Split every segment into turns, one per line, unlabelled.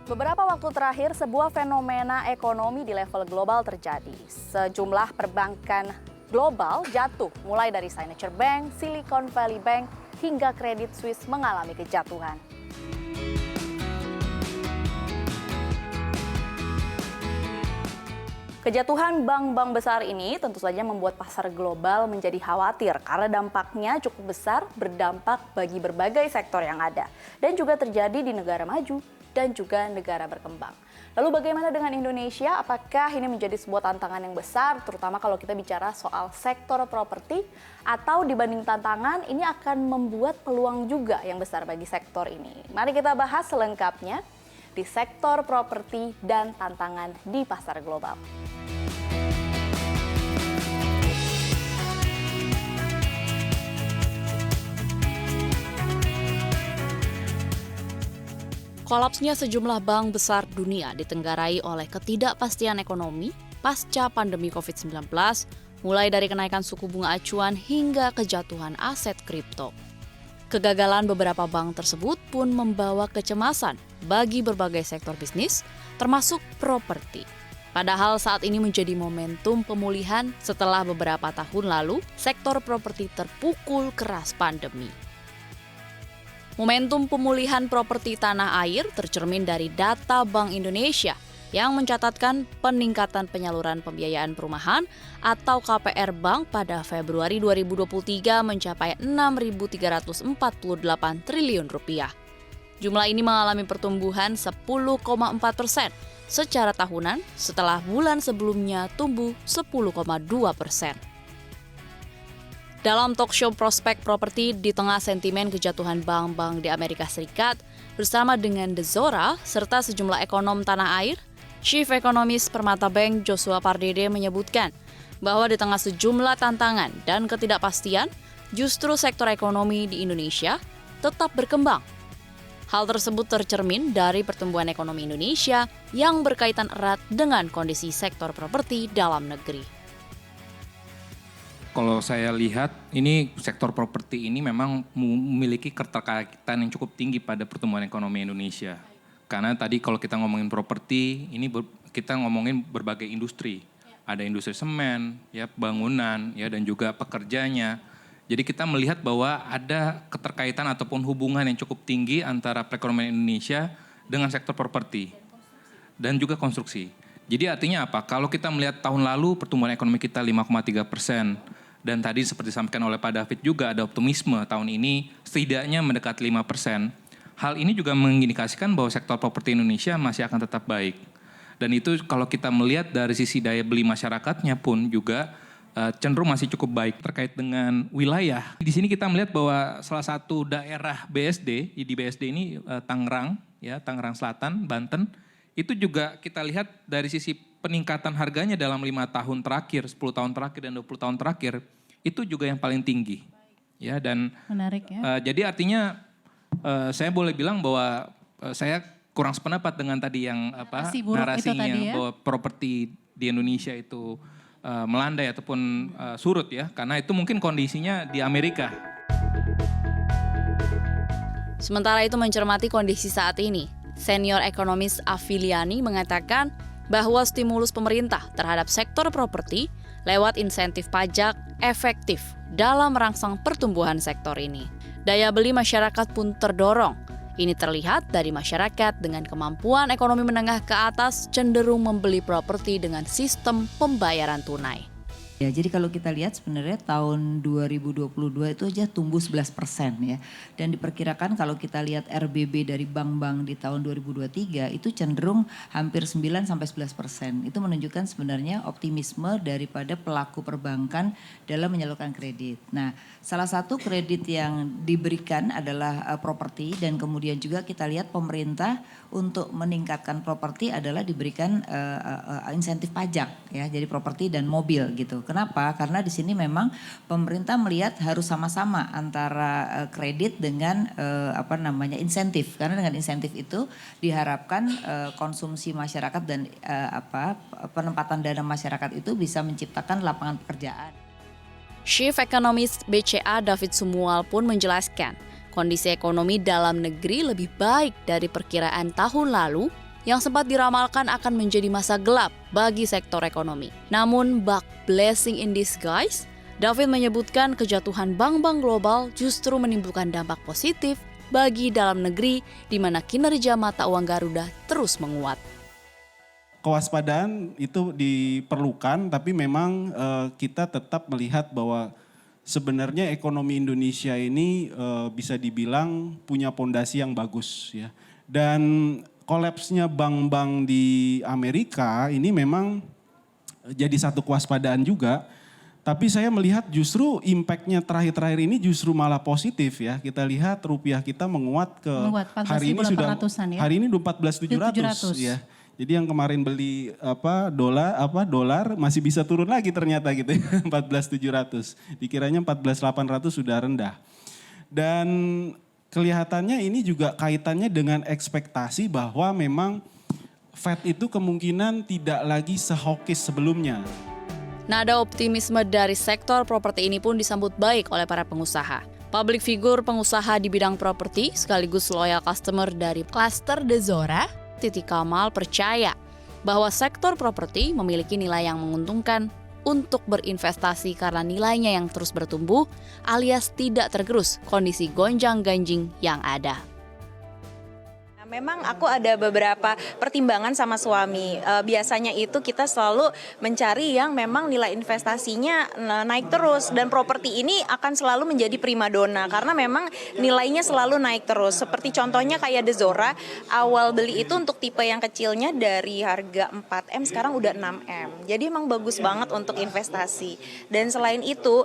Beberapa waktu terakhir, sebuah fenomena ekonomi di level global terjadi. Sejumlah perbankan global jatuh, mulai dari Signature Bank, Silicon Valley Bank, hingga Credit Suisse mengalami kejatuhan. Kejatuhan bank-bank besar ini tentu saja membuat pasar global menjadi khawatir karena dampaknya cukup besar, berdampak bagi berbagai sektor yang ada dan juga terjadi di negara maju dan juga negara berkembang. Lalu bagaimana dengan Indonesia? Apakah ini menjadi sebuah tantangan yang besar, terutama kalau kita bicara soal sektor properti, atau dibanding tantangan ini akan membuat peluang juga yang besar bagi sektor ini? Mari kita bahas selengkapnya di sektor properti dan tantangan di pasar global. Kolapsnya sejumlah bank besar dunia ditenggarai oleh ketidakpastian ekonomi pasca pandemi COVID-19, mulai dari kenaikan suku bunga acuan hingga kejatuhan aset kripto. Kegagalan beberapa bank tersebut pun membawa kecemasan bagi berbagai sektor bisnis, termasuk properti. Padahal saat ini menjadi momentum pemulihan setelah beberapa tahun lalu sektor properti terpukul keras pandemi. Momentum pemulihan properti tanah air tercermin dari data Bank Indonesia yang mencatatkan peningkatan penyaluran pembiayaan perumahan atau KPR Bank pada Februari 2023 mencapai 6.348 triliun rupiah. Jumlah ini mengalami pertumbuhan 10,4% secara tahunan setelah bulan sebelumnya tumbuh 10,2%. Dalam talk show Prospek Properti di tengah sentimen kejatuhan bank-bank di Amerika Serikat, bersama dengan The Zora serta sejumlah ekonom tanah air, Chief Economist Permata Bank Joshua Pardede menyebutkan bahwa di tengah sejumlah tantangan dan ketidakpastian, justru sektor ekonomi di Indonesia tetap berkembang. Hal tersebut tercermin dari pertumbuhan ekonomi Indonesia yang berkaitan erat dengan kondisi sektor properti dalam negeri.
Kalau saya lihat, ini sektor properti ini memang memiliki keterkaitan yang cukup tinggi pada pertumbuhan ekonomi Indonesia. Karena tadi kalau kita ngomongin properti, ini kita ngomongin berbagai industri. Ada industri semen, ya, bangunan, ya, dan juga pekerjanya. Jadi kita melihat bahwa ada keterkaitan ataupun hubungan yang cukup tinggi antara perekonomian Indonesia dengan sektor properti dan juga konstruksi. Jadi artinya apa? Kalau kita melihat tahun lalu pertumbuhan ekonomi kita 5,3%. Dan tadi seperti disampaikan oleh Pak David juga ada optimisme tahun ini setidaknya mendekati 5%. Hal ini juga mengindikasikan bahwa sektor properti Indonesia masih akan tetap baik. Dan itu kalau kita melihat dari sisi daya beli masyarakatnya pun juga cenderung masih cukup baik terkait dengan wilayah. Di sini kita melihat bahwa salah satu daerah BSD, di BSD ini Tangerang, ya, Tangerang Selatan, Banten, itu juga kita lihat dari sisi peningkatan harganya dalam 5 tahun terakhir, 10 tahun terakhir dan 20 tahun terakhir, itu juga yang paling tinggi. Ya, dan
menarik ya.
Jadi artinya saya boleh bilang bahwa saya kurang sependapat dengan tadi yang narasinya
tadi ya?
bahwa properti di Indonesia itu melandai ataupun surut ya, karena itu mungkin kondisinya di Amerika.
Sementara itu mencermati kondisi saat ini, senior ekonomis Afiliani mengatakan bahwa stimulus pemerintah terhadap sektor properti lewat insentif pajak efektif dalam merangsang pertumbuhan sektor ini. Daya beli masyarakat pun terdorong. Ini terlihat dari masyarakat dengan kemampuan ekonomi menengah ke atas cenderung membeli properti dengan sistem pembayaran tunai.
Ya, jadi kalau kita lihat sebenarnya tahun 2022 itu aja tumbuh 11% ya. Dan diperkirakan kalau kita lihat RBB dari bank-bank di tahun 2023 itu cenderung hampir 9-11%. Itu menunjukkan sebenarnya optimisme daripada pelaku perbankan dalam menyalurkan kredit. Nah, salah satu kredit yang diberikan adalah properti dan kemudian juga kita lihat pemerintah untuk meningkatkan properti adalah diberikan insentif pajak ya. Jadi properti dan mobil gitu. Kenapa? Karena di sini memang pemerintah melihat harus sama-sama antara kredit dengan insentif. Karena dengan insentif itu diharapkan konsumsi masyarakat dan penempatan dana masyarakat itu bisa menciptakan lapangan pekerjaan.
Chief Economist BCA David Sumual pun menjelaskan, kondisi ekonomi dalam negeri lebih baik dari perkiraan tahun lalu yang sempat diramalkan akan menjadi masa gelap bagi sektor ekonomi. Namun, bak blessing in disguise, David menyebutkan kejatuhan bank-bank global justru menimbulkan dampak positif bagi dalam negeri di mana kinerja mata uang Garuda terus menguat.
Kewaspadaan itu diperlukan, tapi memang kita tetap melihat bahwa sebenarnya ekonomi Indonesia ini bisa dibilang punya pondasi yang bagus ya. Dan kolapsnya bank-bank di Amerika ini memang jadi satu kewaspadaan juga. Tapi saya melihat justru impactnya terakhir-terakhir ini justru malah positif ya. Kita lihat rupiah kita menguat ke hari ini sudah
ya?
Hari ini udah 14.700 ya. Jadi yang kemarin beli dolar masih bisa turun lagi ternyata gitu ya, 14.700. Dikiranya 14.800 sudah rendah. Dan kelihatannya ini juga kaitannya dengan ekspektasi bahwa memang Fed itu kemungkinan tidak lagi sehawkish sebelumnya.
Nada optimisme dari sektor properti ini pun disambut baik oleh para pengusaha. Public figure pengusaha di bidang properti sekaligus loyal customer dari klaster The Zora, Titi Kamal percaya bahwa sektor properti memiliki nilai yang menguntungkan untuk berinvestasi karena nilainya yang terus bertumbuh alias tidak tergerus kondisi gonjang-ganjing yang ada.
Memang aku ada beberapa pertimbangan sama suami. Biasanya itu kita selalu mencari yang memang nilai investasinya naik terus. Dan properti ini akan selalu menjadi primadona karena memang nilainya selalu naik terus. Seperti contohnya kayak The Zora, awal beli itu untuk tipe yang kecilnya dari harga 4M sekarang udah 6M. Jadi emang bagus banget untuk investasi. Dan selain itu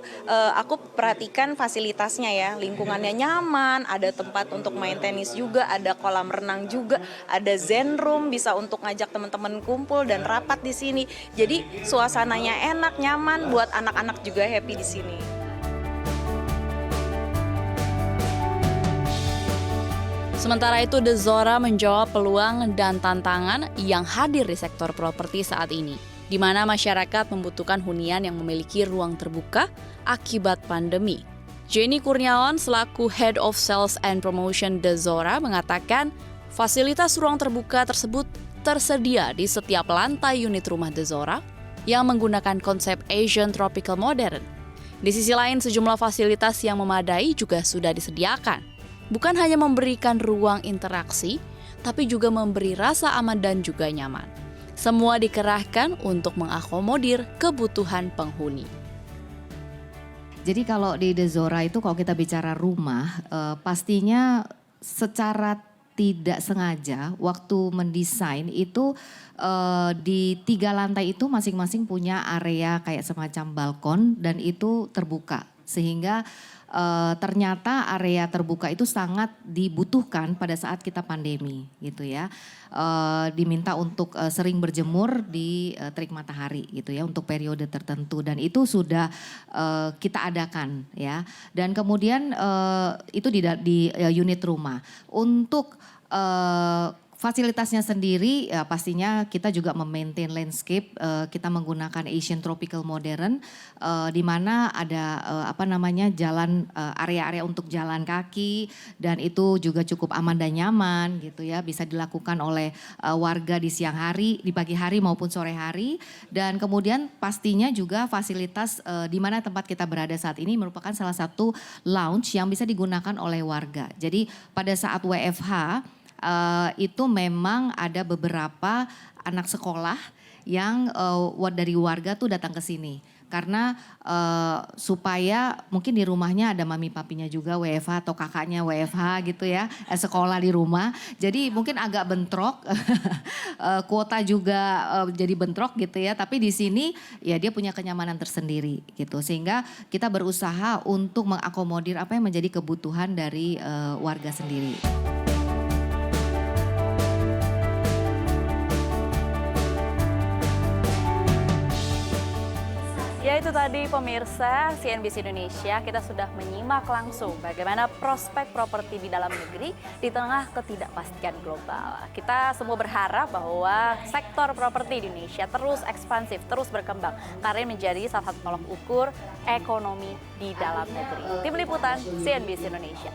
aku perhatikan fasilitasnya ya. Lingkungannya nyaman, ada tempat untuk main tenis juga, ada kolam renang juga, ada zen room, bisa untuk ngajak teman-teman kumpul dan rapat di sini. Jadi suasananya enak, nyaman, buat anak-anak juga happy di sini.
Sementara itu, The Zora menjawab peluang dan tantangan yang hadir di sektor properti saat ini, di mana masyarakat membutuhkan hunian yang memiliki ruang terbuka akibat pandemi. Jenny Kurniawan selaku Head of Sales and Promotion The Zora mengatakan fasilitas ruang terbuka tersebut tersedia di setiap lantai unit rumah The Zora yang menggunakan konsep Asian Tropical Modern. Di sisi lain, sejumlah fasilitas yang memadai juga sudah disediakan. Bukan hanya memberikan ruang interaksi, tapi juga memberi rasa aman dan juga nyaman. Semua dikerahkan untuk mengakomodir kebutuhan penghuni.
Jadi kalau di The Zora itu kalau kita bicara rumah, pastinya secara tidak sengaja waktu mendesain itu di 3 lantai itu masing-masing punya area kayak semacam balkon dan itu terbuka. Sehingga ternyata area terbuka itu sangat dibutuhkan pada saat kita pandemi gitu ya. Diminta untuk sering berjemur di terik matahari gitu ya untuk periode tertentu dan itu sudah kita adakan ya. Dan kemudian itu di unit rumah. Untuk fasilitasnya sendiri ya pastinya kita juga memaintain landscape, kita menggunakan Asian Tropical Modern di mana ada jalan area-area untuk jalan kaki dan itu juga cukup aman dan nyaman gitu ya, bisa dilakukan oleh warga di siang hari, di pagi hari maupun sore hari dan kemudian pastinya juga fasilitas di mana tempat kita berada saat ini merupakan salah satu lounge yang bisa digunakan oleh warga. Jadi pada saat WFH itu memang ada beberapa anak sekolah yang dari warga tuh datang ke sini. Karena supaya mungkin di rumahnya ada mami papinya juga WFH atau kakaknya WFH gitu ya, sekolah di rumah. Jadi mungkin agak bentrok, kuota juga jadi bentrok gitu ya. Tapi di sini ya dia punya kenyamanan tersendiri gitu. Sehingga kita berusaha untuk mengakomodir apa yang menjadi kebutuhan dari warga sendiri.
Ya itu tadi pemirsa CNBC Indonesia, kita sudah menyimak langsung bagaimana prospek properti di dalam negeri di tengah ketidakpastian global. Kita semua berharap bahwa sektor properti di Indonesia terus ekspansif, terus berkembang karena menjadi salah satu tolok ukur ekonomi di dalam negeri. Tim Liputan CNBC Indonesia.